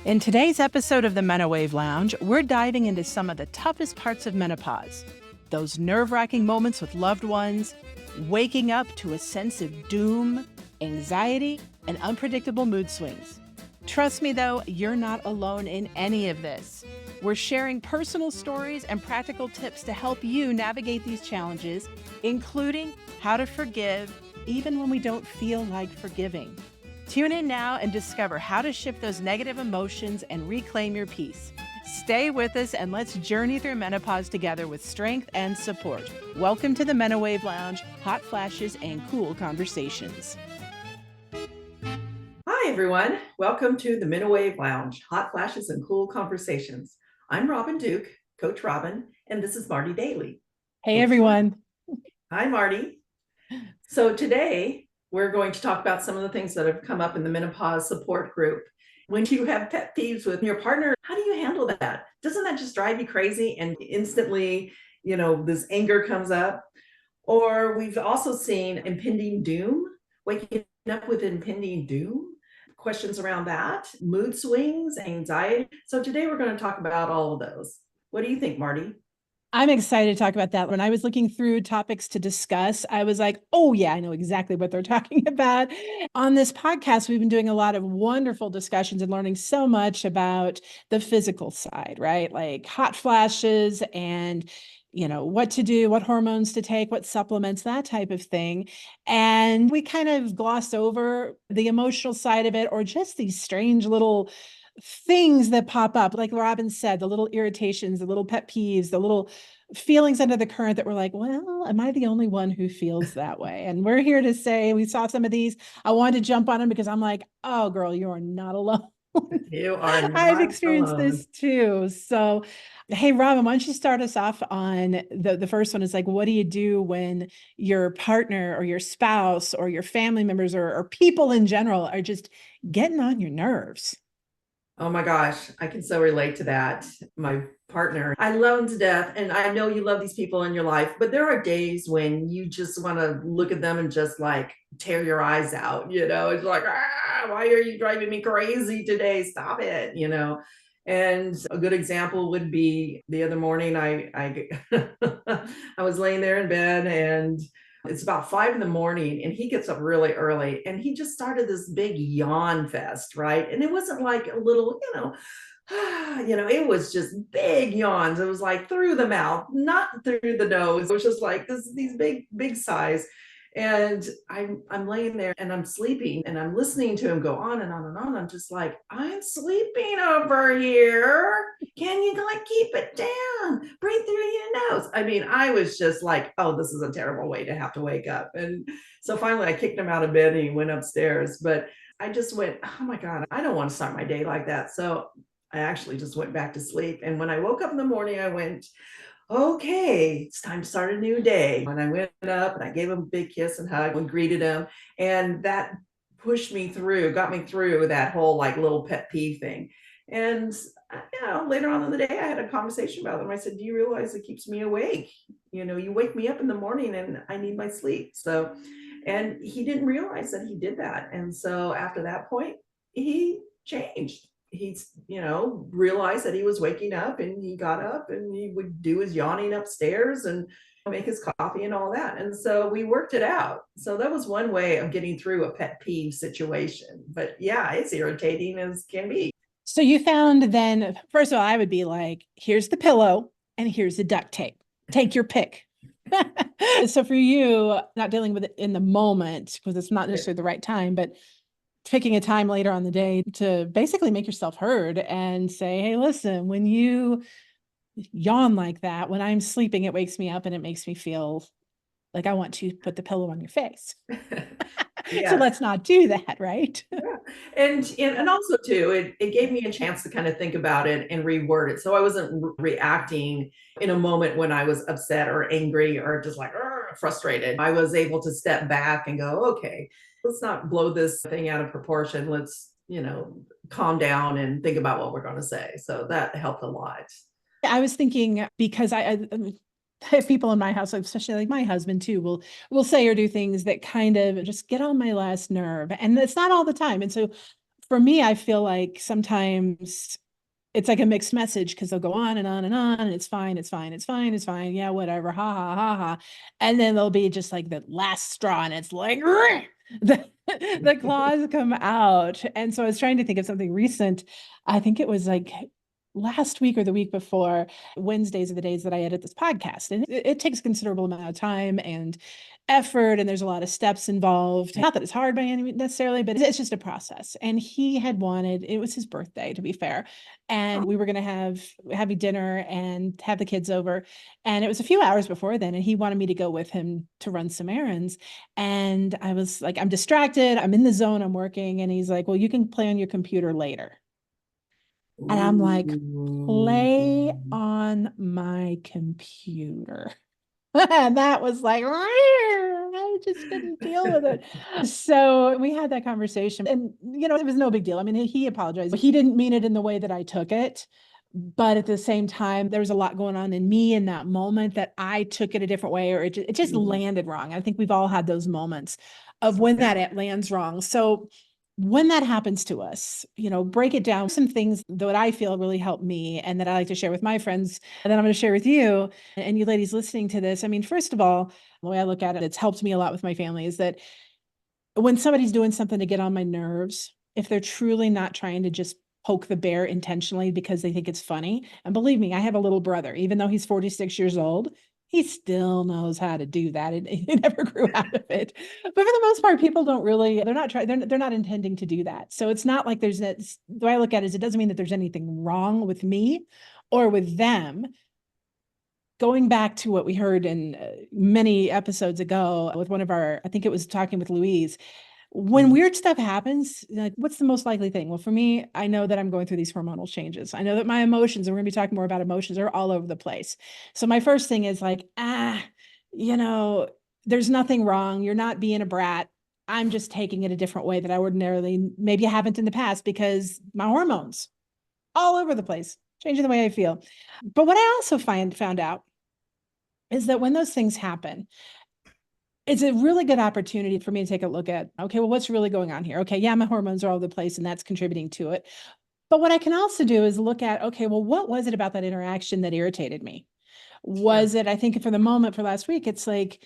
In today's episode of the Menowave Lounge, we're diving into some of the toughest parts of menopause. Those nerve-wracking moments with loved ones, waking up to a sense of doom, anxiety, and unpredictable mood swings. Trust me though, you're not alone in any of this. We're sharing personal stories and practical tips to help you navigate these challenges, including how to forgive even when we don't feel like forgiving. Tune in now and discover how to shift those negative emotions and reclaim your peace. Stay with us and let's journey through menopause together with strength and support. Welcome to the Menowave Lounge, hot flashes and cool conversations. Hi, everyone. Welcome to the Menowave Lounge, hot flashes and cool conversations. I'm Robin Duke, Coach Robin, and this is Marti Daly. Hey, everyone. Hi, Marti. So today we're going to talk about some of the things that have come up in the menopause support group. When you have pet peeves with your partner, how do you handle that? Doesn't that just drive you crazy and instantly, this anger comes up? Or we've also seen impending doom, waking up with impending doom. Questions around that, mood swings, anxiety. So today we're going to talk about all of those. What do you think, Marti? I'm excited to talk about that. When I was looking through topics to discuss, I was like, oh yeah, I know exactly what they're talking about. On this podcast, we've been doing a lot of wonderful discussions and learning so much about the physical side, right? Like hot flashes and what to do, what hormones to take, what supplements, that type of thing. And we kind of glossed over the emotional side of it, or just these strange little things that pop up, like Robin said, the little irritations, the little pet peeves, the little feelings under the current that we're like, well, am I the only one who feels that way? And we're here to say we saw some of these. I wanted to jump on them because I'm like, oh, girl, you are not alone. You are I've not experienced alone. this too. So, hey, Robin, why don't you start us off on the first one is like, what do you do when your partner or your spouse or your family members or people in general are just getting on your nerves? Oh my gosh, I can so relate to that. My partner, I love him to death. And I know you love these people in your life, but there are days when you just want to look at them and just like tear your eyes out. It's like, why are you driving me crazy today? Stop it, And a good example would be the other morning, I I was laying there in bed and it's about 5 in the morning and he gets up really early and he just started this big yawn fest, right? And it wasn't like a little, it was just big yawns. It was like through the mouth, not through the nose. It was just like these big sighs. And I'm laying there and I'm sleeping and I'm listening to him go on and on and on. I'm just like, I'm sleeping over here. Can you like keep it down? Breathe through your nose. I mean, I was just like, oh, this is a terrible way to have to wake up. And so finally I kicked him out of bed and he went upstairs. But I just went, oh my God, I don't want to start my day like that. So I actually just went back to sleep. And when I woke up in the morning, I went, okay, it's time to start a new day. And I went up and I gave him a big kiss and hug and greeted him. And that pushed me through, got me through that whole like little pet peeve thing. And later on in the day, I had a conversation about them. I said, do you realize it keeps me awake? You wake me up in the morning and I need my sleep. So, and he didn't realize that he did that. And so after that point, he changed. He's realized that he was waking up and he got up and he would do his yawning upstairs and make his coffee and all that. And so we worked it out. So that was one way of getting through a pet peeve situation. But yeah, it's irritating as can be. So you found then, first of all, I would be like, here's the pillow and here's the duct tape. Take your pick. So for you, not dealing with it in the moment, because it's not necessarily the right time, but picking a time later on the day to basically make yourself heard and say, hey, listen, when you yawn like that, when I'm sleeping, it wakes me up and it makes me feel like I want to put the pillow on your face. So let's not do that, right? Yeah. And also too, it gave me a chance to kind of think about it and reword it. So I wasn't reacting in a moment when I was upset or angry or just like frustrated. I was able to step back and go, okay, let's not blow this thing out of proportion. Let's, calm down and think about what we're going to say. So that helped a lot. I was thinking because I have people in my house, especially like my husband too, will say or do things that kind of just get on my last nerve. And it's not all the time. And so for me, I feel like sometimes it's like a mixed message because they'll go on and on and on, and it's fine, it's fine, it's fine, it's fine. Yeah, whatever. Ha ha ha ha. And then there'll be just like the last straw, and it's like the, the claws come out. And so I was trying to think of something recent. I think it was like last week or the week before. Wednesdays are the days that I edit this podcast, and it takes a considerable amount of time and effort, and there's a lot of steps involved. Not that it's hard by any necessarily, but it's just a process. And he had wanted, it was his birthday, to be fair, and we were going to have dinner and have the kids over, and it was a few hours before then, and he wanted me to go with him to run some errands. And I was like, I'm distracted, I'm in the zone, I'm working. And he's like, well, you can play on your computer later. And I'm like, play on my computer. And that was like, I just couldn't deal with it. So we had that conversation, and it was no big deal. I mean, he apologized. He didn't mean it in the way that I took it. But at the same time, there was a lot going on in me in that moment that I took it a different way, or it just landed wrong. I think we've all had those moments of when that lands wrong. So when that happens to us, break it down. Some things that I feel really help me and that I like to share with my friends, and then I'm going to share with you and you ladies listening to this. I mean, first of all, the way I look at it, it's helped me a lot with my family, is that when somebody's doing something to get on my nerves, if they're truly not trying to just poke the bear intentionally because they think it's funny, and believe me, I have a little brother, even though he's 46 years old, he still knows how to do that. He never grew out of it. But for the most part, people don't really, they're not trying, they're not intending to do that. So it's not like there's that. The way I look at it is, it doesn't mean that there's anything wrong with me or with them. Going back to what we heard in many episodes ago with one of our, I think it was talking with Louise, when weird stuff happens, like, what's the most likely thing? Well, for me, I know that I'm going through these hormonal changes. I know that my emotions, and we're going to be talking more about emotions, are all over the place. So my first thing is like, you know, there's nothing wrong. You're not being a brat. I'm just taking it a different way that I ordinarily maybe haven't in the past, because my hormones all over the place, changing the way I feel. But what I also found out is that when those things happen, it's a really good opportunity for me to take a look at, okay, well, what's really going on here? Okay, yeah, my hormones are all over the place and that's contributing to it. But what I can also do is look at, okay, well, what was it about that interaction that irritated me? Was it, I think for the moment for last week, it's like,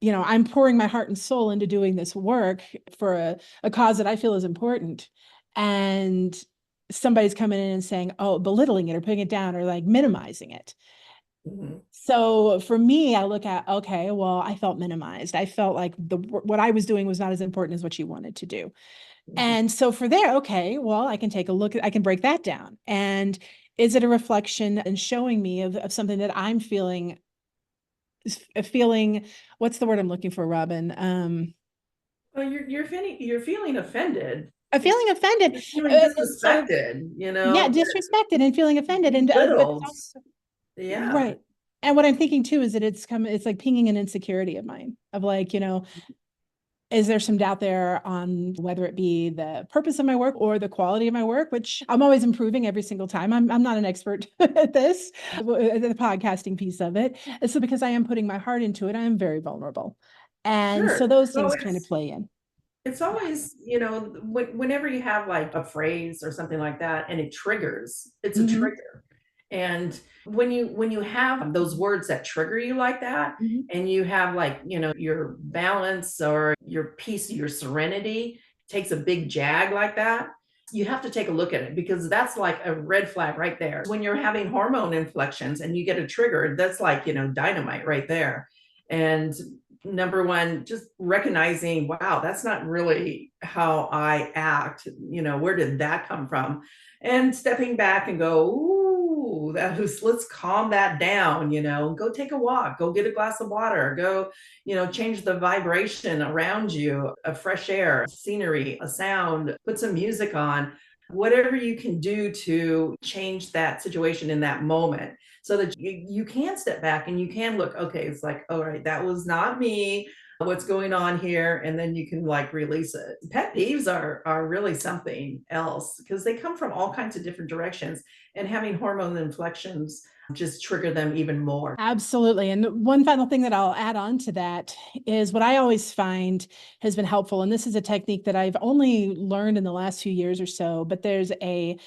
I'm pouring my heart and soul into doing this work for a cause that I feel is important. And somebody's coming in and saying, oh, belittling it or putting it down or like minimizing it. So for me, I look at, okay, well, I felt minimized. I felt like what I was doing was not as important as what you wanted to do. And so for there, okay, well, I can take a look, I can break that down. And is it a reflection and showing me of something that I'm feeling, what's the word I'm looking for, Robin? Well, you're feeling offended. A feeling offended. You're feeling disrespected, Yeah, disrespected and feeling offended. And but belittled. it's also, Yeah. right. And what I'm thinking too is that it's like pinging an insecurity of mine of like, is there some doubt there on whether it be the purpose of my work or the quality of my work, which I'm always improving every single time. I'm not an expert at this, the podcasting piece of it. So because I am putting my heart into it, I am very vulnerable. And Sure. so those Well, things kind of play in. it's always, whenever you have like a phrase or something like that and it triggers, it's a Mhm. trigger. And when you have those words that trigger you like that, Mhm. and you have like, your balance or your peace, your serenity takes a big jag like that, you have to take a look at it, because that's like a red flag right there. When you're having hormone inflections and you get a trigger, that's like, dynamite right there. And number one, just recognizing, wow, that's not really how I act. Where did that come from? And stepping back and go, ooh, let's calm that down, go take a walk, go get a glass of water, go, change the vibration around you, a fresh air, scenery, a sound, put some music on, whatever you can do to change that situation in that moment, so that you can step back and you can look, okay, it's like, all right, that was not me. what's going on here, and then you can like release it. Pet peeves are really something else because they come from all kinds of different directions, and having hormone inflections just trigger them even more. Absolutely. And one final thing that I'll add on to that is what I always find has been helpful. And this is a technique that I've only learned in the last few years or so, but there's a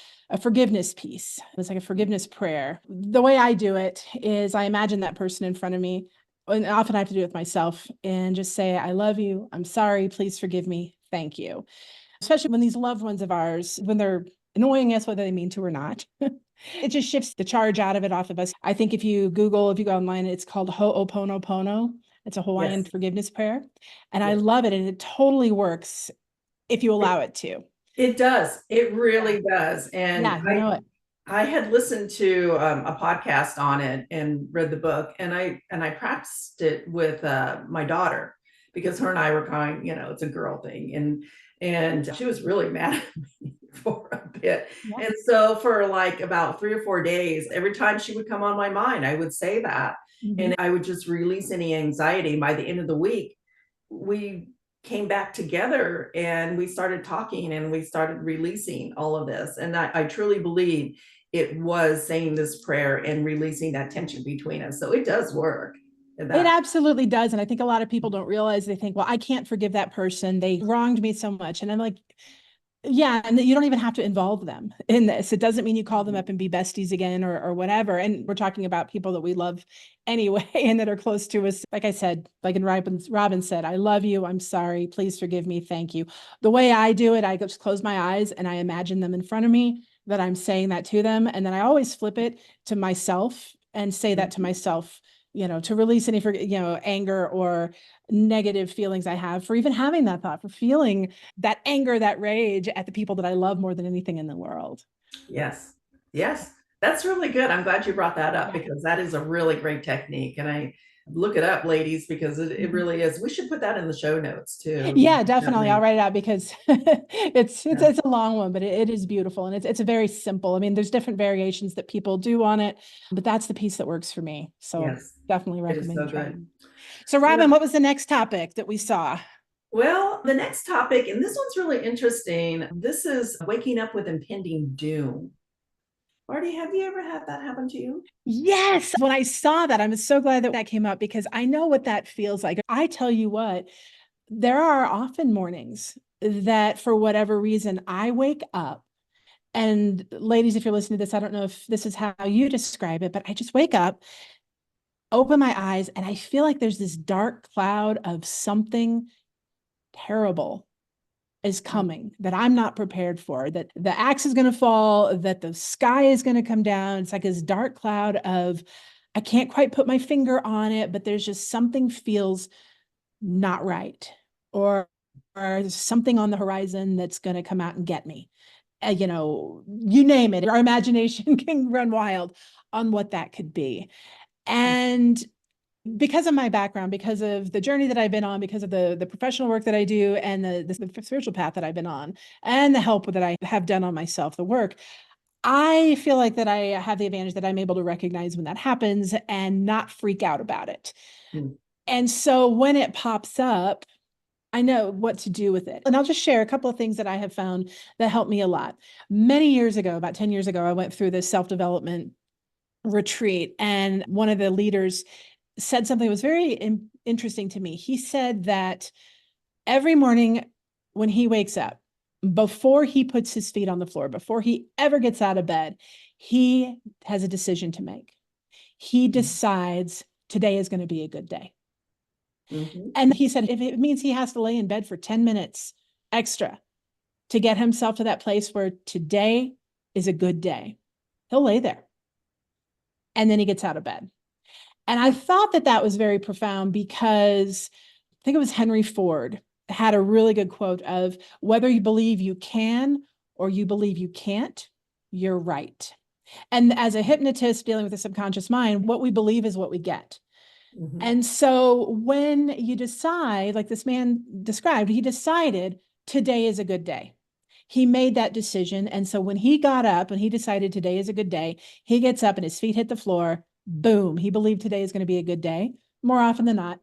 forgiveness piece. It's like a forgiveness prayer. The way I do it is I imagine that person in front of me, and often I have to do it with myself, and just say, I love you. I'm sorry. Please forgive me. Thank you. Especially when these loved ones of ours, when they're annoying us, whether they mean to or not. It just shifts the charge out of it off of us. I think if you go online, it's called Ho'oponopono. It's a Hawaiian Yes. forgiveness prayer. And I Yes. love it. And it totally works if you allow it to. It does. It really does. And Yeah, you know it. I had listened to a podcast on it and read the book, and I practiced it with my daughter because her and I were going, it's a girl thing, and she was really mad at me for a bit. Yeah. And so for like about 3 or 4 days, every time she would come on my mind, I would say that, Mhm. and I would just release any anxiety. By the end of the week, we came back together and we started talking and we started releasing all of this. And I truly believe it was saying this prayer and releasing that tension between us. So it does work. It That absolutely does. And I think a lot of people don't realize, they think, well, I can't forgive that person. They wronged me so much. And I'm like, yeah, and you don't even have to involve them in this. It doesn't mean you call them up and be besties again or whatever. And we're talking about people that we love anyway and that are close to us. Like I said, like in Robin said, I love you. I'm sorry. Please forgive me. Thank you. The way I do it, I just close my eyes and I imagine them in front of me, that I'm saying that to them. And then I always flip it to myself and say that to myself, to release any, anger or negative feelings I have for even having that thought, for feeling that anger, that rage at the people that I love more than anything in the world. Yes. Yes. That's really good. I'm glad you brought that up Yeah. because that is a really great technique. And I look it up, ladies, because it really is. We should put that in the show notes too. Yeah, definitely. I'll write it out because it's Yeah. a long one, but it is beautiful and it's a very simple. I mean, there's different variations that people do on it, but that's the piece that works for me. So Yes. definitely It is so recommend good. trying. So Robin, what was the next topic that we saw? Well, the next topic, and this one's really interesting. This is waking up with impending doom. Marty, have you ever had that happen to you? Yes. When I saw that, I'm so glad that that came up because I know what that feels like. I tell you what, there are often mornings that for whatever reason, I wake up. And ladies, if you're listening to this, I don't know if this is how you describe it, but I just wake up, open my eyes, and I feel like there's this dark cloud of something terrible is coming that I'm not prepared for, that the axe is going to fall, that the sky is going to come down. It's like this dark cloud of, I can't quite put my finger on it, but there's just something feels not right, or something on the horizon that's going to come out and get me. You name it. Our imagination can run wild on what that could be. And because of my background, because of the journey that I've been on, because of the professional work that I do and the spiritual path that I've been on and the help that I have done on myself, the work, I feel like that I have the advantage that I'm able to recognize when that happens and not freak out about it. Mm. And so when it pops up, I know what to do with it. And I'll just share a couple of things that I have found that helped me a lot. Many years ago, about 10 years ago, I went through this self-development retreat, and one of the leaders said something that was very interesting to me. He said that every morning when he wakes up, before he puts his feet on the floor, before he ever gets out of bed, he has a decision to make. He decides today is going to be a good day. Mm-hmm. And he said, if it means he has to lay in bed for 10 minutes extra to get himself to that place where today is a good day, he'll lay there. And then he gets out of bed. And I thought that that was very profound because I think it was Henry Ford had a really good quote of, whether you believe you can or you believe you can't, you're right. And as a hypnotist dealing with the subconscious mind, what we believe is what we get. Mm-hmm. And so when you decide, like this man described, he decided today is a good day. He made that decision. And so when he got up and he decided today is a good day, he gets up and his feet hit the floor. Boom. He believed today is going to be a good day. More often than not,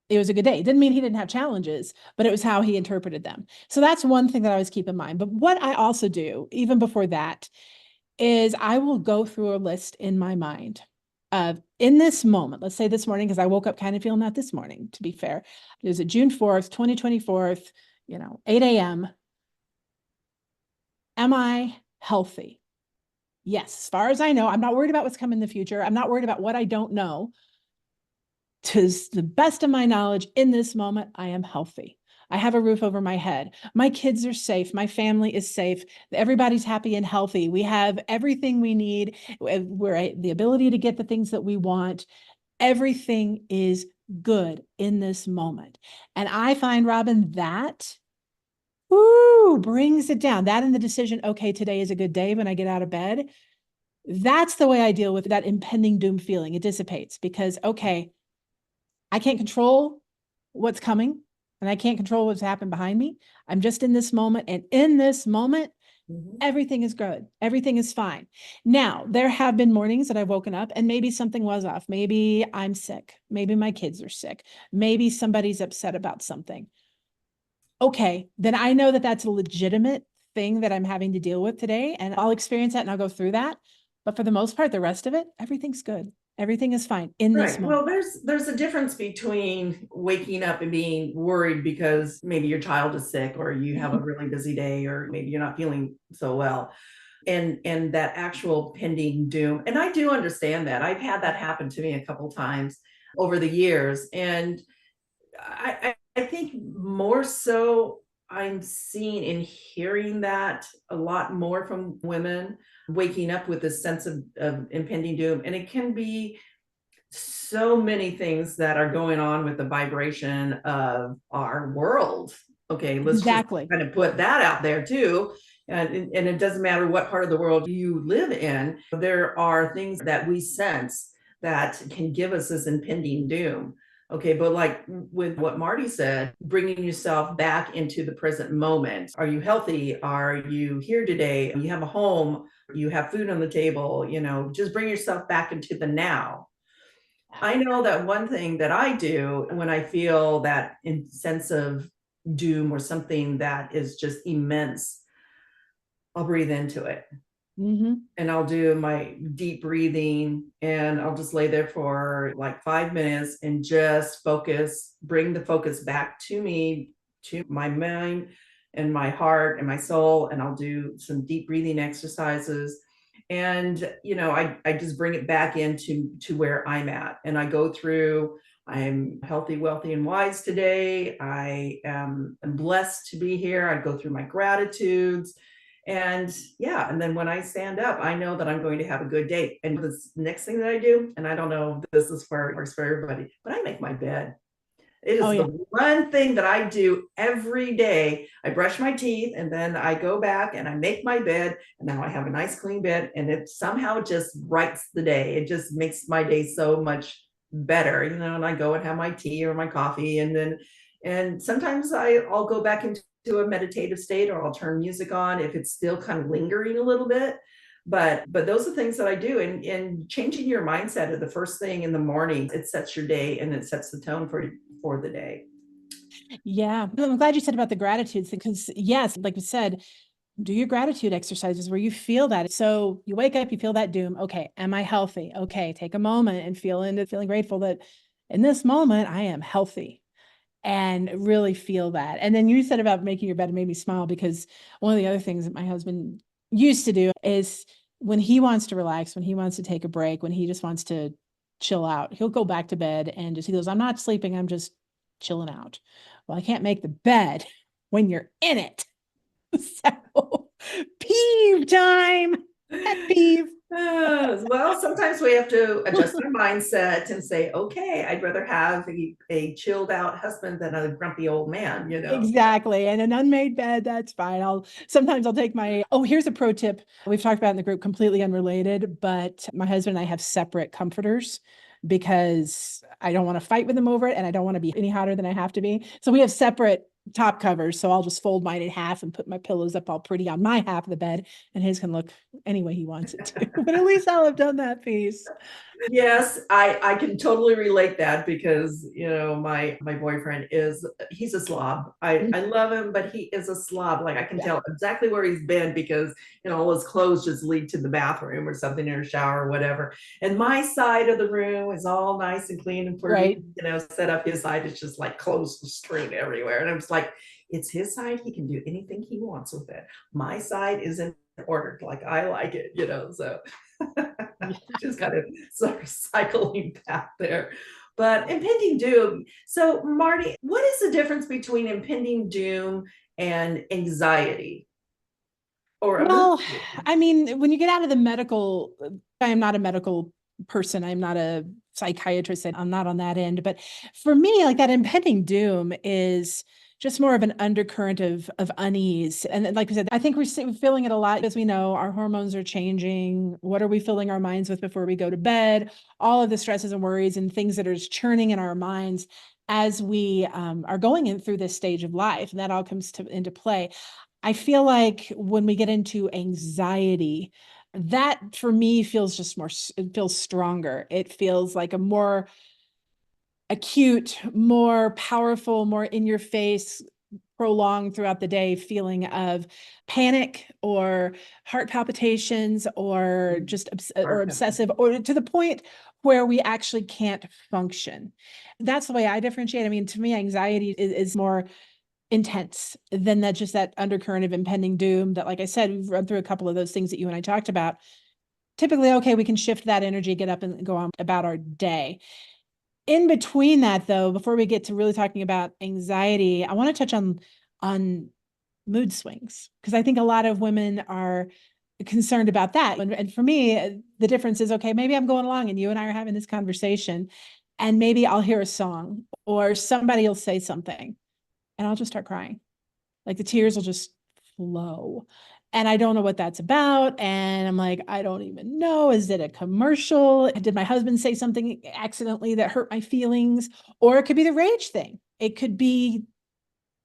it was a good day. It didn't mean he didn't have challenges, but it was how he interpreted them. So that's one thing that I always keep in mind. But what I also do, even before that, is I will go through a list in my mind of in this moment, let's say this morning, because I woke up kind of feeling that this morning, to be fair. It was June 4th, 2024, 8 a.m. Am I healthy? Yes, as far as I know, I'm not worried about what's coming in the future. I'm not worried about what I don't know. To the best of my knowledge, in this moment, I am healthy. I have a roof over my head. My kids are safe. My family is safe. Everybody's happy and healthy. We have everything we need. We're the ability to get the things that we want. Everything is good in this moment. And I find, Robin, that brings it down. That and the decision, okay, today is a good day when I get out of bed. That's the way I deal with that impending doom feeling. It dissipates because, okay, I can't control what's coming and I can't control what's happened behind me. I'm just in this moment. And in this moment, everything is good. Everything is fine. Now, there have been mornings that I've woken up and maybe something was off. Maybe I'm sick. Maybe my kids are sick. Maybe somebody's upset about something. Okay, then I know that that's a legitimate thing that I'm having to deal with today. And I'll experience that and I'll go through that. But for the most part, the rest of it, everything's good. Everything is fine in this Right. moment. Well, there's a difference between waking up and being worried because maybe your child is sick or you have a really busy day or maybe you're not feeling so well. And that actual pending doom. And I do understand that. I've had that happen to me a couple times over the years. And I think more so I'm seeing and hearing that a lot more from women waking up with this sense of impending doom. And it can be so many things that are going on with the vibration of our world. Okay, let's just Exactly. kind of put that out there too. And it doesn't matter what part of the world you live in, there are things that we sense that can give us this impending doom. Okay, but like with what Marti said, bringing yourself back into the present moment. Are you healthy? Are you here today? You have a home, you have food on the table, just bring yourself back into the now. I know that one thing that I do when I feel that sense of doom or something that is just immense, I'll breathe into it. And I'll do my deep breathing and I'll just lay there for like 5 minutes and just focus, bring the focus back to me, to my mind and my heart and my soul. And I'll do some deep breathing exercises. And, I just bring it back into where I'm at. And I go through, I'm healthy, wealthy, and wise today. I am blessed to be here. I go through my gratitudes. And yeah, and then when I stand up, I know that I'm going to have a good day. And the next thing that I do, and I don't know if this is for works for everybody, but I make my bed. It is the one thing that I do every day. I brush my teeth and then I go back and I make my bed. And now I have a nice clean bed and it somehow just writes the day. It just makes my day so much better, and I go and have my tea or my coffee. And sometimes I'll go back into a meditative state or I'll turn music on if it's still kind of lingering a little bit. But those are things that I do. And changing your mindset at the first thing in the morning, it sets your day and it sets the tone for the day. Yeah. I'm glad you said about the gratitude thing because yes, like you said, do your gratitude exercises where you feel that. So you wake up, you feel that doom. Okay. Am I healthy? Okay. Take a moment and feel into feeling grateful that in this moment I am healthy and really feel that. And then you said about making your bed, it made me smile because one of the other things that my husband used to do is when he wants to relax, when he wants to take a break, when he just wants to chill out, he'll go back to bed and he goes, I'm not sleeping. I'm just chilling out. Well, I can't make the bed when you're in it. So peeve time. Pet peeve. Well, sometimes we have to adjust our mindset and say, okay, I'd rather have a chilled out husband than a grumpy old man. Exactly. And an unmade bed, that's fine. Sometimes I'll take here's a pro tip. We've talked about in the group, completely unrelated, but my husband and I have separate comforters because I don't want to fight with him over it and I don't want to be any hotter than I have to be. So we have separate top covers. So I'll just fold mine in half and put my pillows up all pretty on my half of the bed, and his can look any way he wants it to. But at least I'll have done that piece. Yes, I can totally relate that because my boyfriend he's a slob. I love him, but he is a slob. Like I can Yeah. tell exactly where he's been because all his clothes just lead to the bathroom or something in a shower or whatever. And my side of the room is all nice and clean and pretty. Right. Set up. His side is just like clothes strewn everywhere, and I'm just like, it's his side. He can do anything he wants with it. My side isn't ordered like I like it. So. Just kind of sort of cycling back there. But impending doom. So, Marti, what is the difference between impending doom and anxiety or a mood Well, swing? I mean, when you get out of the medical, I am not a medical person. I'm not a psychiatrist. I'm not on that end. But for me, like that impending doom is just more of an undercurrent of unease. And like I said, I think we're feeling it a lot as we know our hormones are changing. What are we filling our minds with before we go to bed? All of the stresses and worries and things that are just churning in our minds as we are going in through this stage of life. And that all comes into play. I feel like when we get into anxiety, that for me feels just more, it feels stronger. It feels like a more acute, more powerful, more in your face, prolonged throughout the day feeling of panic or heart palpitations or just or obsessive, or to the point where we actually can't function. That's the way I differentiate. I mean, to me, anxiety is more intense than that, just that undercurrent of impending doom that, like I said, we've run through a couple of those things that you and I talked about. Typically, okay, we can shift that energy, get up and go on about our day. In between that, though, before we get to really talking about anxiety, I want to touch on mood swings, because I think a lot of women are concerned about that. And for me, the difference is, okay, maybe I'm going along and you and I are having this conversation, and maybe I'll hear a song or somebody will say something and I'll just start crying. Like the tears will just flow. And I don't know what that's about. And I'm like, I don't even know. Is it a commercial? Did my husband say something accidentally that hurt my feelings? Or it could be the rage thing. It could be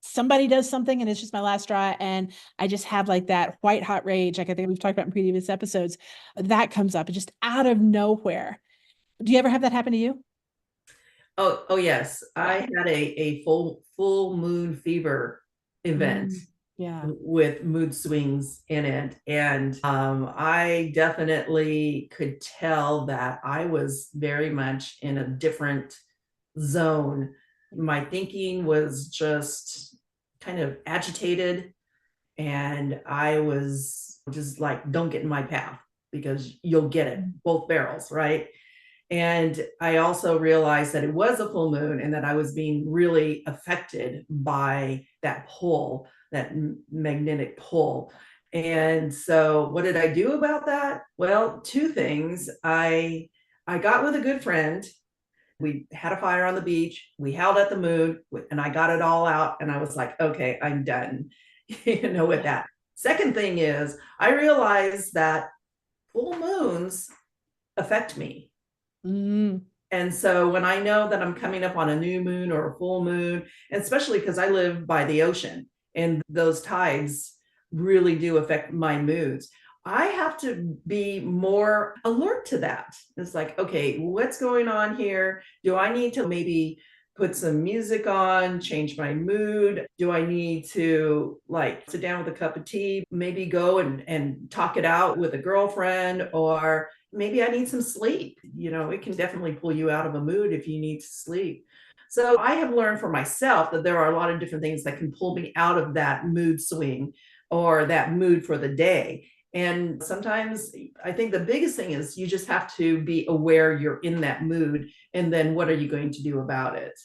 somebody does something and it's just my last straw. And I just have like that white hot rage, like I think we've talked about in previous episodes, that comes up just out of nowhere. Do you ever have that happen to you? Oh yes. Yeah. I had a full moon fever event Yeah. with mood swings in it. And I definitely could tell that I was very much in a different zone. My thinking was just kind of agitated, and I was just like, don't get in my path because you'll get it, both barrels, right? And I also realized that it was a full moon and that I was being really affected by that pull, that magnetic pull. And so what did I do about that? Well, two things. I got with a good friend. We had a fire on the beach. We held at the moon and I got it all out. And I was like, okay, I'm done, with that. Second thing is, I realized that full moons affect me. Mm. And so when I know that I'm coming up on a new moon or a full moon, and especially because I live by the ocean and those tides really do affect my moods, I have to be more alert to that. It's like, okay, what's going on here? Do I need to maybe put some music on, change my mood? Do I need to like sit down with a cup of tea, maybe go and talk it out with a girlfriend, or maybe I need some sleep? It can definitely pull you out of a mood if you need to sleep. So I have learned for myself that there are a lot of different things that can pull me out of that mood swing or that mood for the day. And sometimes I think the biggest thing is you just have to be aware you're in that mood. And then what are you going to do about it?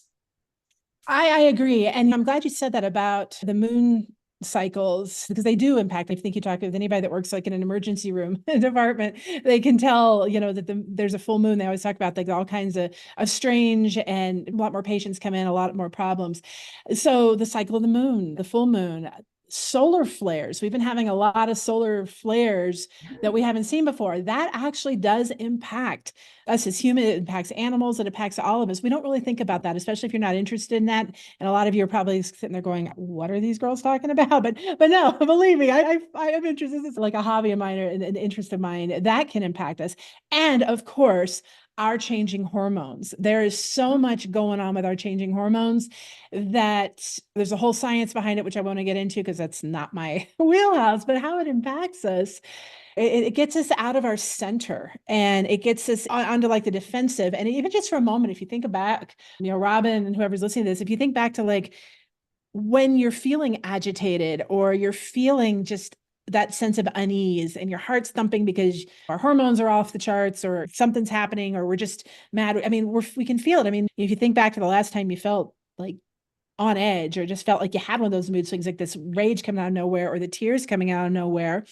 I agree. And I'm glad you said that about the moon cycles, because they do impact. I think you talk with anybody that works like in an emergency room department, they can tell, that there's a full moon. They always talk about like all kinds of strange, and a lot more patients come in, a lot more problems. So the cycle of the moon, the full moon, solar flares. We've been having a lot of solar flares that we haven't seen before. That actually does impact us as humans, it impacts animals, it impacts all of us. We don't really think about that, especially if you're not interested in that. And a lot of you are probably sitting there going, what are these girls talking about? But no, believe me, I am interested. This is like a hobby of mine or an interest of mine that can impact us. And of course, our changing hormones. There is so much going on with our changing hormones that there's a whole science behind it, which I want to get into because that's not my wheelhouse, but how it impacts us. It gets us out of our center and it gets us onto like the defensive. And even just for a moment, if you think back, Robin and whoever's listening to this, if you think back to like when you're feeling agitated or you're feeling just that sense of unease and your heart's thumping because our hormones are off the charts or something's happening or we're just mad. I mean, we can feel it. I mean, if you think back to the last time you felt like on edge or just felt like you had one of those mood swings, like this rage coming out of nowhere or the tears coming out of nowhere,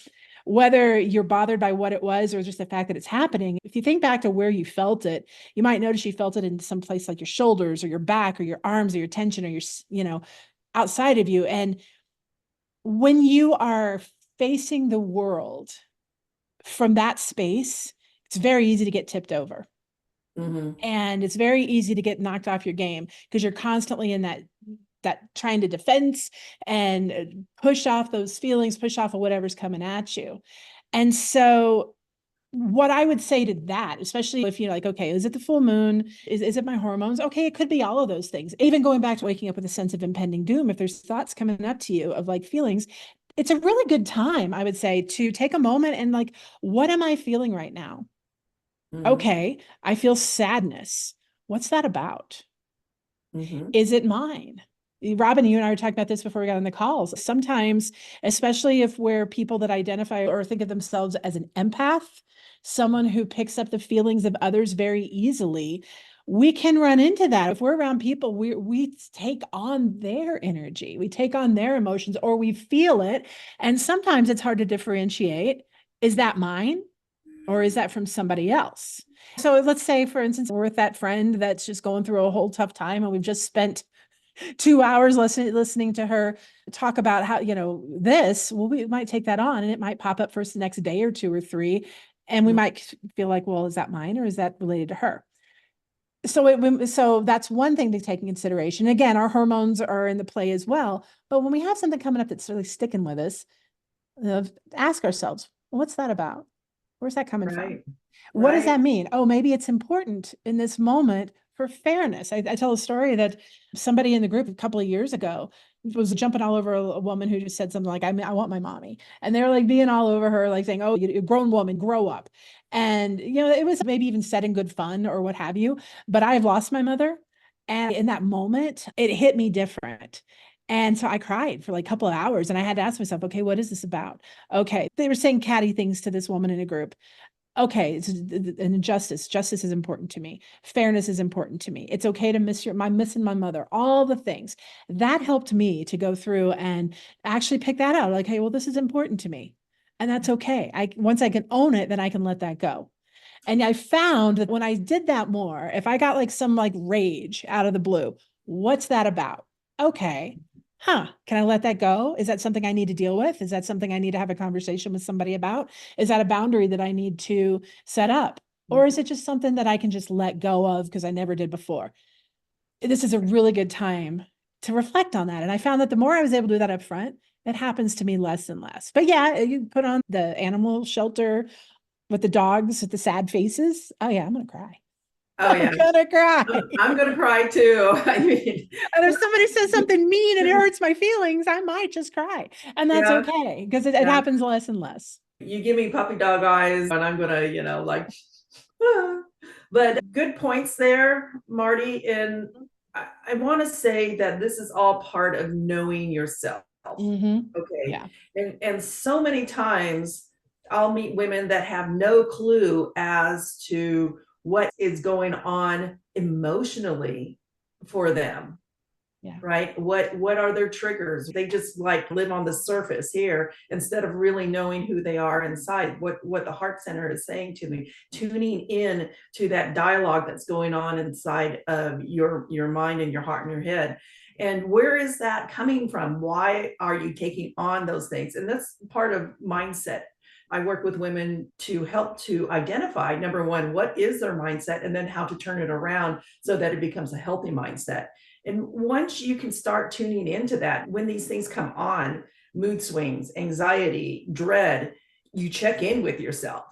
whether you're bothered by what it was or just the fact that it's happening, if you think back to where you felt it, you might notice you felt it in some place like your shoulders or your back or your arms or your tension or your, outside of you. And when you are facing the world from that space, it's very easy to get tipped over. Mm-hmm. And it's very easy to get knocked off your game because you're constantly in that trying to defense and push off those feelings, push off of whatever's coming at you. And so what I would say to that, especially if you're like, okay, is it the full moon? Is it my hormones? Okay, it could be all of those things. Even going back to waking up with a sense of impending doom, if there's thoughts coming up to you of like feelings, it's a really good time, I would say, to take a moment and like, what am I feeling right now? Mm-hmm. Okay, I feel sadness. What's that about? Mm-hmm. Is it mine? Robin, you and I were talking about this before we got on the calls. Sometimes, especially if we're people that identify or think of themselves as an empath, someone who picks up the feelings of others very easily, we can run into that. If we're around people, we take on their energy, we take on their emotions, or we feel it. And sometimes it's hard to differentiate. Is that mine? Or is that from somebody else? So let's say, for instance, we're with that friend that's just going through a whole tough time and we've just spent 2 hours listening to her talk about how, this, well, we might take that on and it might pop up for the next day or two or three. And we might feel like, well, is that mine or is that related to her? So that's one thing to take in consideration. Again, our hormones are in the play as well. But when we have something coming up that's really sticking with us, ask ourselves, what's that about? Where's that coming Right. from? What does Right. that mean? Oh, maybe it's important in this moment for fairness. I tell a story that somebody in the group a couple of years ago was jumping all over a woman who just said something like, I want my mommy. And they're like being all over her, like saying, oh, you're a grown woman, grow up. And, it was maybe even said in good fun or what have you. But I've lost my mother. And in that moment, it hit me different. And so I cried for like a couple of hours and I had to ask myself, okay, what is this about? Okay. They were saying catty things to this woman in a group. Okay, it's an injustice. Justice is important to me. Fairness is important to me. It's okay to missing my mother, all the things. That helped me to go through and actually pick that out. Like, hey, well, this is important to me. And that's okay. Once I can own it, then I can let that go. And I found that when I did that more, if I got like some like rage out of the blue, what's that about? Okay. Can I let that go? Is that something I need to deal with? Is that something I need to have a conversation with somebody about? Is that a boundary that I need to set up? Or is it just something that I can just let go of because I never did before? This is a really good time to reflect on that. And I found that the more I was able to do that up front, it happens to me less and less. But yeah, you put on the animal shelter with the dogs with the sad faces. Oh yeah, I'm gonna cry. Oh yeah. I'm gonna cry. I'm gonna cry too. I mean, And if somebody says something mean and it hurts my feelings, I might just cry. And that's yeah, okay because it yeah. happens less and less. You give me puppy dog eyes and I'm gonna, like but good points there, Marty. And I want to say that this is all part of knowing yourself. Mm-hmm. Okay. Yeah. And so many times I'll meet women that have no clue as to what is going on emotionally for them. Yeah. Right. What are their triggers? They just like live on the surface here instead of really knowing who they are inside, what the heart center is saying to me, tuning in to that dialogue that's going on inside of your mind and your heart and your head. And where is that coming from? Why are you taking on those things? And that's part of mindset I work with women to help to identify, number one, what is their mindset, and then how to turn it around so that it becomes a healthy mindset. And once you can start tuning into that, when these things come on, mood swings, anxiety, dread, you check in with yourself.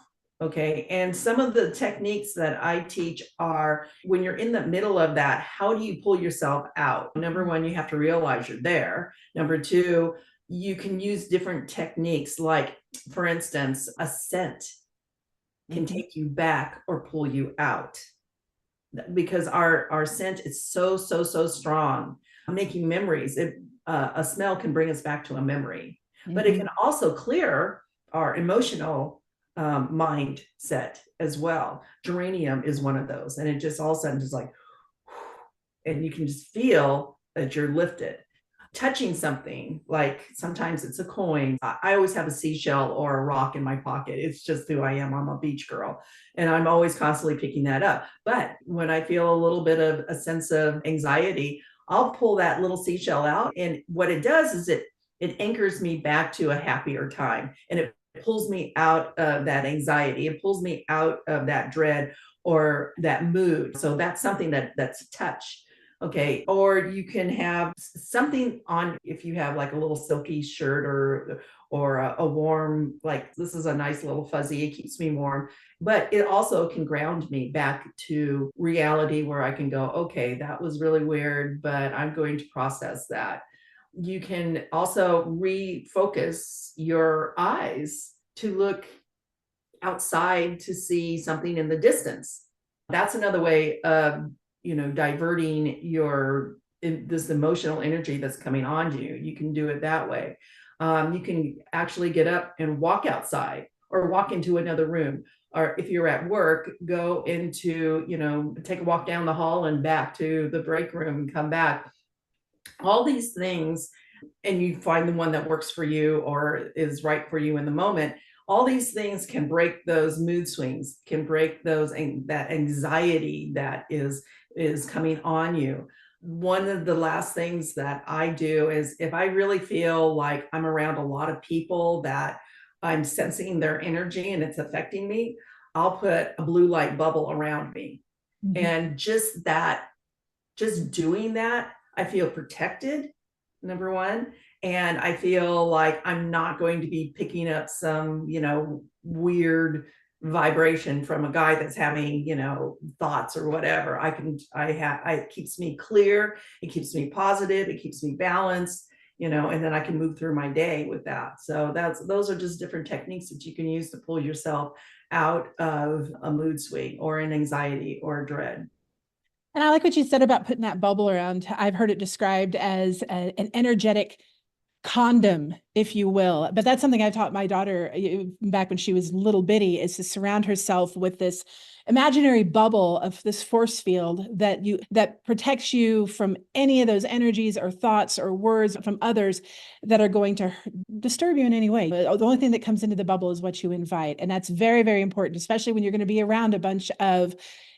Okay. And some of the techniques that I teach are when you're in the middle of that, how do you pull yourself out? Number one, you have to realize you're there. Number two, you can use different techniques, like, for instance, a scent can take you back or pull you out, because our scent is so strong, making memories. A smell can bring us back to a memory, but it can also clear our emotional mindset as well. Geranium is one of those, and it just all of a sudden just like, and you can just feel that you're lifted. Touching something, like sometimes it's a coin. I always have a seashell or a rock in my pocket. It's just who I am. I'm a beach girl, and I'm always constantly picking that up. But when I feel a little bit of a sense of anxiety, I'll pull that little seashell out, and what it does is it anchors me back to a happier time, and it pulls me out of that anxiety. It pulls me out of that dread or that mood. So that's something that's touch. Okay. Or you can have something on, if you have like a little silky shirt or a warm, like, this is a nice little fuzzy, it keeps me warm, but it also can ground me back to reality, where I can go, okay, that was really weird, but I'm going to process that. You can also refocus your eyes to look outside to see something in the distance. That's another way of, diverting this emotional energy that's coming on you. You can do it that way. You can actually get up and walk outside, or walk into another room. Or if you're at work, go into, take a walk down the hall and back to the break room and come back. All these things, and you find the one that works for you or is right for you in the moment. All these things can break those mood swings, can break that anxiety that is coming on you. One of the last things that I do is, if I really feel like I'm around a lot of people that I'm sensing their energy and it's affecting me, I'll put a blue light bubble around me. And just doing that, I feel protected, number one. And I feel like I'm not going to be picking up some, weird vibration from a guy that's having, thoughts or whatever. It keeps me clear. It keeps me positive. It keeps me balanced, and then I can move through my day with that. So those are just different techniques that you can use to pull yourself out of a mood swing or an anxiety or a dread. And I like what you said about putting that bubble around. I've heard it described as an energetic condom, if you will. But that's something I taught my daughter back when she was little bitty, is to surround herself with this imaginary bubble of this force field that protects you from any of those energies or thoughts or words from others that are going to disturb you in any way. The only thing that comes into the bubble is what you invite. And that's very, very important, especially when you're going to be around a bunch of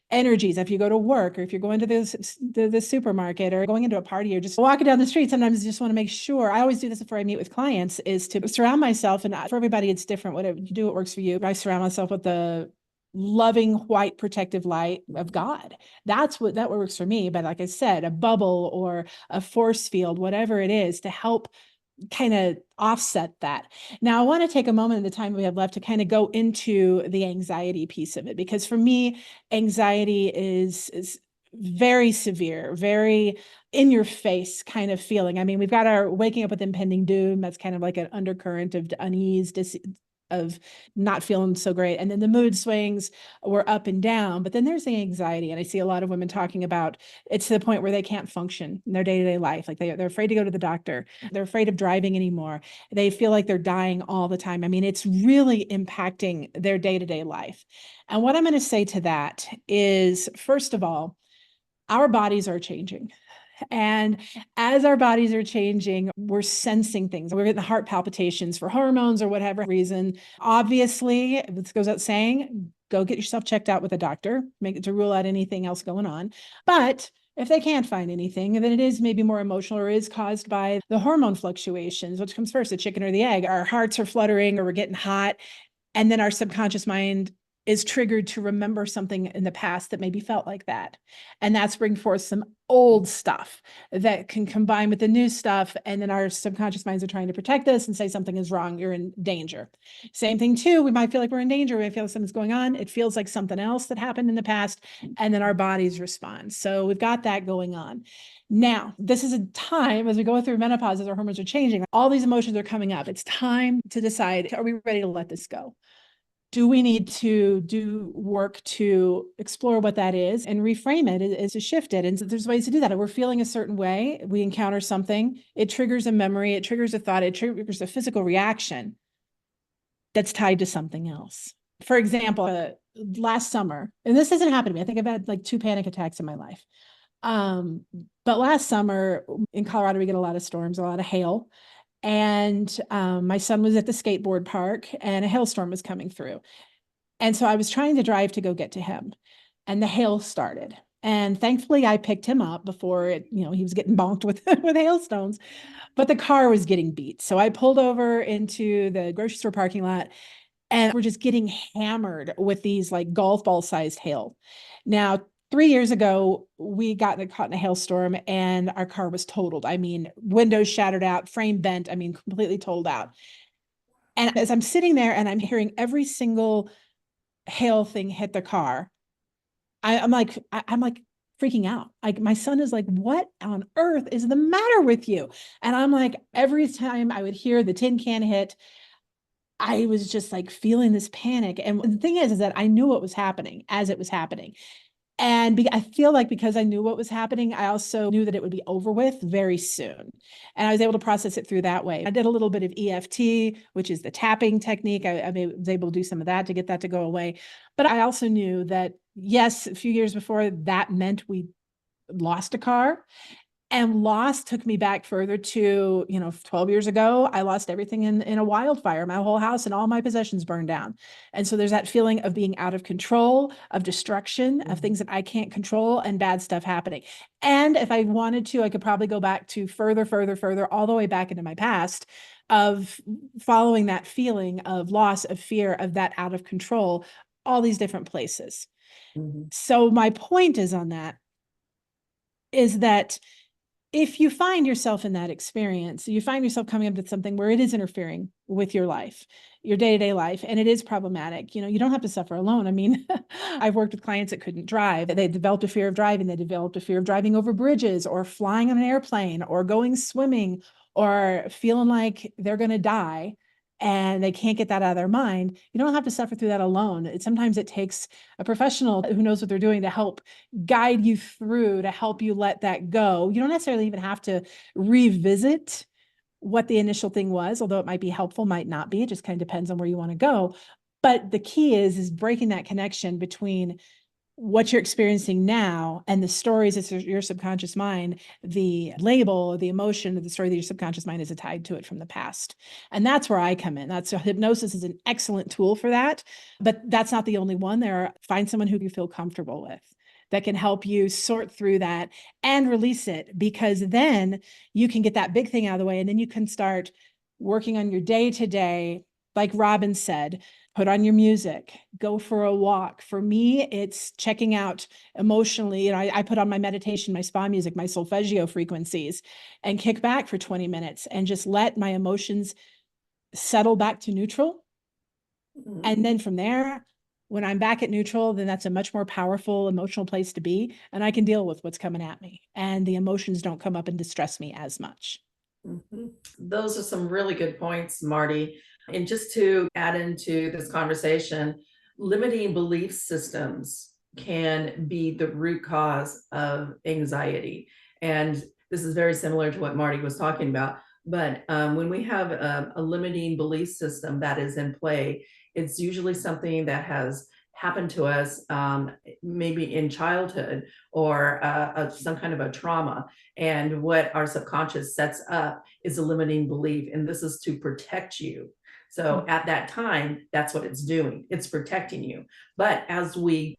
energies. If you go to work, or if you're going to the supermarket, or going into a party, or just walking down the street, sometimes you just want to make sure. I always do this before I meet with clients, is to surround myself, and for everybody it's different, whatever you do, what works for you. I surround myself with the loving white protective light of God. That works for me. But like I said, a bubble or a force field, whatever it is, to help kind of offset that. Now, I want to take a moment in the time we have left to kind of go into the anxiety piece of it, because for me, anxiety is very severe, very in your face kind of feeling. I mean, we've got our waking up with impending doom. That's kind of like an undercurrent of unease, of not feeling so great. And then the mood swings were up and down, but then there's the anxiety. And I see a lot of women talking about it's to the point where they can't function in their day-to-day life. Like they're afraid to go to the doctor. They're afraid of driving anymore. They feel like they're dying all the time. I mean, it's really impacting their day-to-day life. And what I'm going to say to that is, first of all, our bodies are changing. And as our bodies are changing, we're sensing things. We're getting heart palpitations for hormones or whatever reason. Obviously, this goes out saying, go get yourself checked out with a doctor, make it to rule out anything else going on. But if they can't find anything, then it is maybe more emotional, or is caused by the hormone fluctuations. Which comes first, the chicken or the egg? Our hearts are fluttering, or we're getting hot. And then our subconscious mind is triggered to remember something in the past that maybe felt like that. And that's bring forth some old stuff that can combine with the new stuff. And then our subconscious minds are trying to protect us and say something is wrong, you're in danger. Same thing too, we might feel like we're in danger, we feel like something's going on, it feels like something else that happened in the past, and then our bodies respond. So we've got that going on. Now, this is a time as we go through menopause, as our hormones are changing, all these emotions are coming up. It's time to decide, are we ready to let this go? Do we need to do work to explore what that is and reframe it, is to shift it? And so there's ways to do that. If we're feeling a certain way, we encounter something, it triggers a memory, it triggers a thought, it triggers a physical reaction that's tied to something else. For example, last summer, and this hasn't happened to me, I think I've had like 2 panic attacks in my life. But last summer in Colorado, we get a lot of storms, a lot of hail. And my son was at the skateboard park and a hailstorm was coming through. And so I was trying to drive to go get to him, and the hail started. And thankfully I picked him up before he was getting bonked with, with hailstones, but the car was getting beat. So I pulled over into the grocery store parking lot, and we're just getting hammered with these like golf ball sized hail. Now, 3 years ago, we got caught in a hailstorm and our car was totaled. I mean, windows shattered out, frame bent, I mean, completely totaled out. And as I'm sitting there and I'm hearing every single hail thing hit the car, I'm like freaking out. Like my son is like, what on earth is the matter with you? And I'm like, every time I would hear the tin can hit, I was just like feeling this panic. And the thing is that I knew what was happening as it was happening. And I feel like because I knew what was happening, I also knew that it would be over with very soon. And I was able to process it through that way. I did a little bit of EFT, which is the tapping technique. I was able to do some of that to get that to go away. But I also knew that, yes, a few years before, that meant we lost a car. And loss took me back further to, 12 years ago, I lost everything in a wildfire. My whole house and all my possessions burned down. And so there's that feeling of being out of control, of destruction, of things that I can't control, and bad stuff happening. And if I wanted to, I could probably go back to further, all the way back into my past of following that feeling of loss, of fear, of that out of control, all these different places. Mhm. So my point is that if you find yourself in that experience, you find yourself coming up to something where it is interfering with your life, your day-to-day life, and it is problematic, you don't have to suffer alone. I mean, I've worked with clients that couldn't drive. They developed a fear of driving. They developed a fear of driving over bridges or flying on an airplane or going swimming or feeling like they're going to die, and they can't get that out of their mind. You don't have to suffer through that alone. Sometimes it takes a professional who knows what they're doing to help guide you through, to help you let that go. You don't necessarily even have to revisit what the initial thing was, although it might be helpful, might not be. It just kind of depends on where you want to go. But the key is breaking that connection between what you're experiencing now and the stories that your subconscious mind, the label, the emotion of the story that your subconscious mind is tied to it from the past. And that's where I come in. Hypnosis is an excellent tool for that, but that's not the only one. Find someone who you feel comfortable with that can help you sort through that and release it, because then you can get that big thing out of the way, and then you can start working on your day to day. Like Robin said, put on your music, go for a walk. For me, it's checking out emotionally. I put on my meditation, my spa music, my solfeggio frequencies, and kick back for 20 minutes and just let my emotions settle back to neutral. And then from there, when I'm back at neutral, then that's a much more powerful emotional place to be. And I can deal with what's coming at me. And the emotions don't come up and distress me as much. Mhm. Those are some really good points, Marti. And just to add into this conversation, limiting belief systems can be the root cause of anxiety. And this is very similar to what Marti was talking about. But when we have a limiting belief system that is in play, it's usually something that has happened to us, maybe in childhood, or some kind of a trauma. And what our subconscious sets up is a limiting belief, and this is to protect you. So at that time, that's what it's doing. It's protecting you. But as we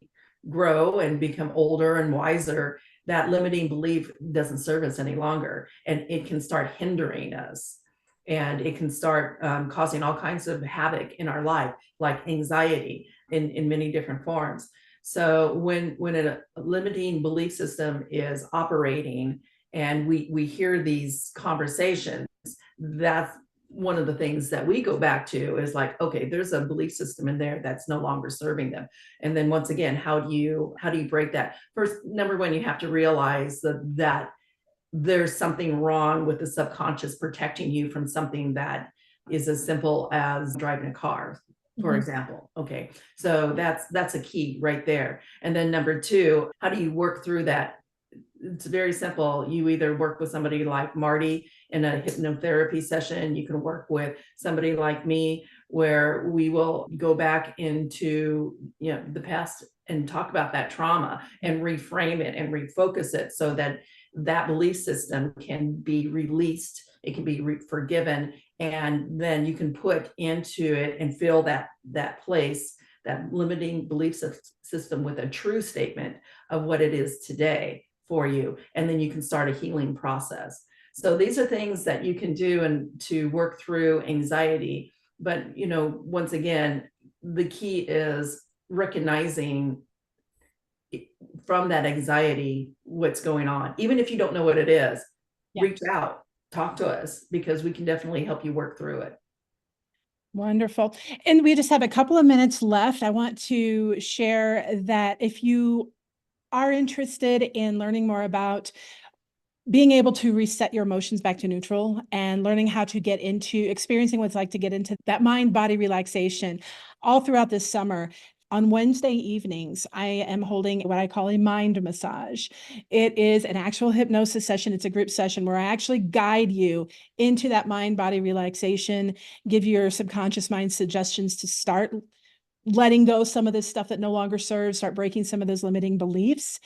grow and become older and wiser, that limiting belief doesn't serve us any longer, and it can start hindering us. and it can start causing all kinds of havoc in our life, like anxiety in many different forms. So when a limiting belief system is operating and we hear these conversations, that's one of the things that we go back to is like, okay, there's a belief system in there that's no longer serving them. And then once again, how do you break that? First, number one, you have to realize that there's something wrong with the subconscious protecting you from something that is as simple as driving a car, for example. Okay, so that's a key right there. And then number two, how do you work through that? It's very simple. You either work with somebody like Marti in a hypnotherapy session. You can work with somebody like me, where we will go back into the past and talk about that trauma and reframe it and refocus it so that that belief system can be released. It can be forgiven, and then you can put into it and fill that place, that limiting belief system, with a true statement of what it is today for you, and then you can start a healing process. So these are things that you can do and to work through anxiety. But once again, the key is recognizing from that anxiety what's going on. Even if you don't know what it is, reach out, talk to us, because we can definitely help you work through it. Wonderful. And we just have a couple of minutes left. I want to share that if you are interested in learning more about being able to reset your emotions back to neutral and learning how to get into experiencing what it's like to get into that mind-body relaxation all throughout this summer, on Wednesday evenings, I am holding what I call a mind massage. It is an actual hypnosis session. It's a group session where I actually guide you into that mind-body relaxation, give your subconscious mind suggestions to start letting go some of this stuff that no longer serves, start breaking some of those limiting beliefs.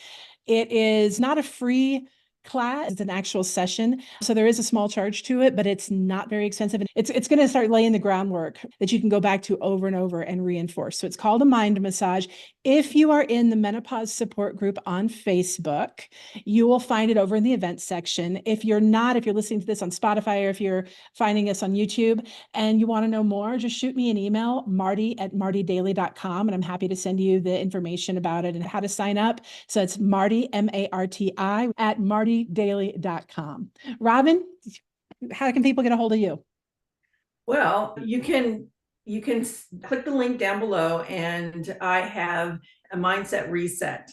It is not a free class. It's an actual session. So there is a small charge to it, but it's not very expensive. And it's going to start laying the groundwork that you can go back to over and over and reinforce. So it's called a mind massage. If you are in the Menopause support group on Facebook, you will find it over in the events section. If you're not, if you're listening to this on Spotify, or if you're finding us on YouTube and you want to know more, just shoot me an email, marti@martidaly.com, and I'm happy to send you the information about it and how to sign up. So it's Marti, Marti, @martidaly.com. Robin, how can people get a hold of you? Well, you can click the link down below, and I have a mindset reset,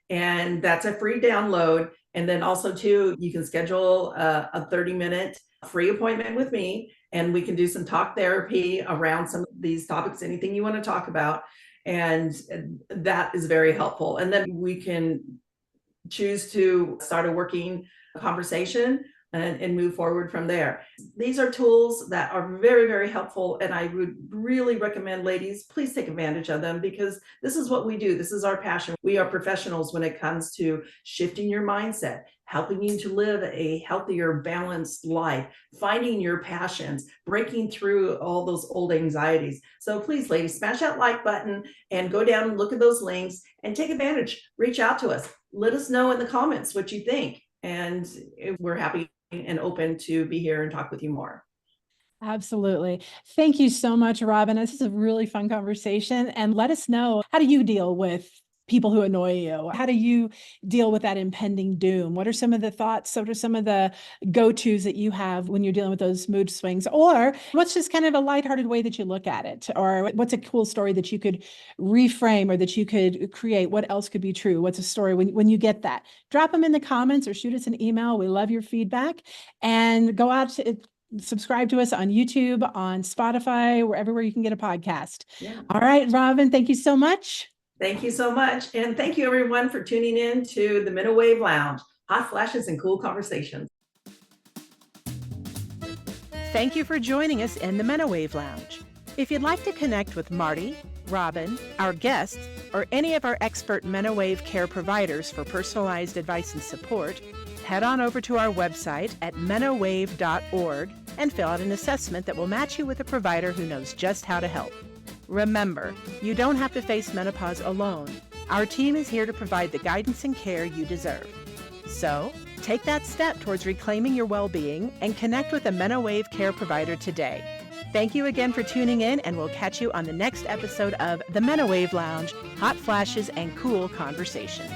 and that's a free download. And then also too, you can schedule a 30-minute free appointment with me, and we can do some talk therapy around some of these topics, anything you want to talk about. And that is very helpful. And then we can choose to start a working conversation and move forward from there. These are tools that are very, very helpful. And I would really recommend, ladies, please take advantage of them, because this is what we do. This is our passion. We are professionals when it comes to shifting your mindset, helping you to live a healthier, balanced life, finding your passions, breaking through all those old anxieties. So please, ladies, smash that like button and go down and look at those links and take advantage. Reach out to us. Let us know in the comments what you think. And we're happy and open to be here and talk with you more. Absolutely. Thank you so much, Robin. This is a really fun conversation. And let us know, how do you deal with people who annoy you? How do you deal with that impending doom? What are some of the thoughts? What are some of the go-tos that you have when you're dealing with those mood swings? Or what's just kind of a lighthearted way that you look at it? Or what's a cool story that you could reframe or that you could create? What else could be true? What's a story when you get that? Drop them in the comments or shoot us an email. We love your feedback. And go out to subscribe to us on YouTube, on Spotify, wherever you can get a podcast. Yeah. All right, Robin, thank you so much. Thank you so much. And thank you, everyone, for tuning in to the Menowave Lounge. Hot flashes and cool conversations. Thank you for joining us in the Menowave Lounge. If you'd like to connect with Marti, Robin, our guests, or any of our expert Menowave care providers for personalized advice and support, head on over to our website at menowave.org and fill out an assessment that will match you with a provider who knows just how to help. Remember, you don't have to face menopause alone. Our team is here to provide the guidance and care you deserve. So, Take that step towards reclaiming your well-being and connect with a Menowave care provider today. Thank you again for tuning in, and we'll catch you on the next episode of the Menowave Lounge, Hot Flashes and Cool Conversations.